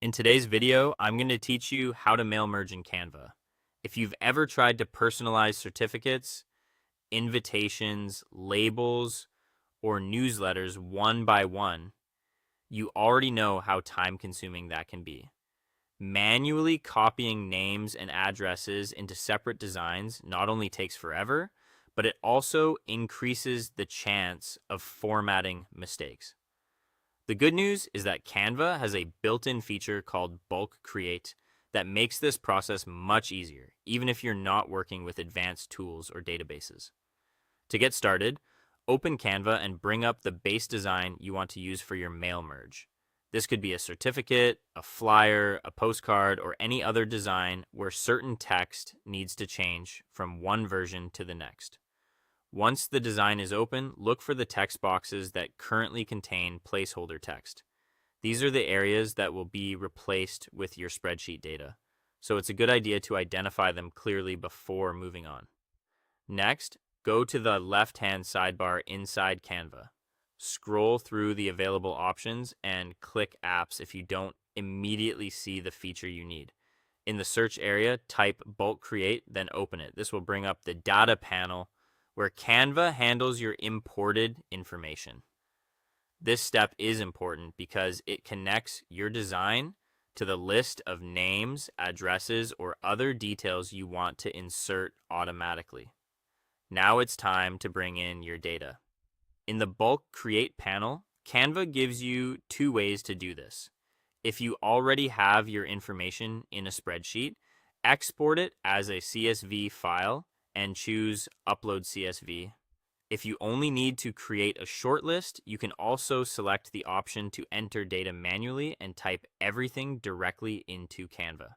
In today's video, I'm going to teach you how to mail merge in Canva. If you've ever tried to personalize certificates, invitations, labels, or newsletters one by one, you already know how time-consuming that can be. Manually copying names and addresses into separate designs not only takes forever, but it also increases the chance of formatting mistakes. The good news is that Canva has a built-in feature called Bulk Create that makes this process much easier, even if you're not working with advanced tools or databases. To get started, open Canva and bring up the base design you want to use for your mail merge. This could be a certificate, a flyer, a postcard, or any other design where certain text needs to change from one version to the next. Once the design is open, look for the text boxes that currently contain placeholder text. These are the areas that will be replaced with your spreadsheet data, so it's a good idea to identify them clearly before moving on. Next, go to the left-hand sidebar inside Canva. Scroll through the available options and click Apps if you don't immediately see the feature you need. In the search area, type Bulk Create, then open it. This will bring up the Data panel where Canva handles your imported information. This step is important because it connects your design to the list of names, addresses, or other details you want to insert automatically. Now it's time to bring in your data. In the Bulk Create panel, Canva gives you two ways to do this. If you already have your information in a spreadsheet, export it as a CSV file and choose Upload CSV. If you only need to create a short list, you can also select the option to enter data manually and type everything directly into Canva.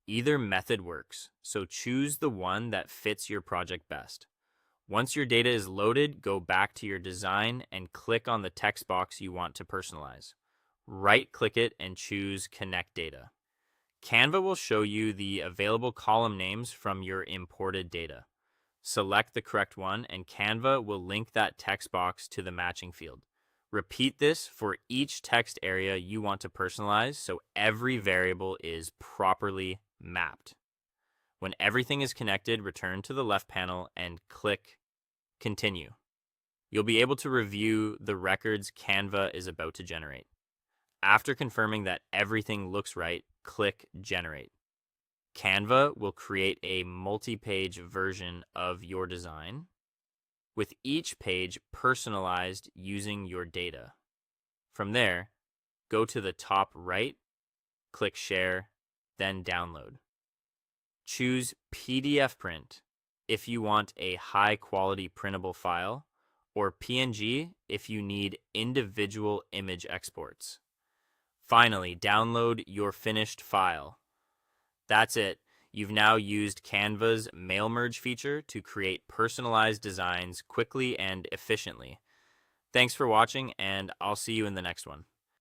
Either method works, so choose the one that fits your project best. Once your data is loaded, go back to your design and click on the text box you want to personalize. Right-click it and choose Connect Data. Canva will show you the available column names from your imported data. Select the correct one, and Canva will link that text box to the matching field. Repeat this for each text area you want to personalize so every variable is properly mapped. When everything is connected, return to the left panel and click Continue. You'll be able to review the records Canva is about to generate. After confirming that everything looks right, click Generate. Canva will create a multi-page version of your design, with each page personalized using your data. From there, go to the top right, click Share, then Download. Choose PDF Print if you want a high-quality printable file, or PNG if you need individual image exports. Finally, download your finished file. That's it. You've now used Canva's Mail Merge feature to create personalized designs quickly and efficiently. Thanks for watching, and I'll see you in the next one.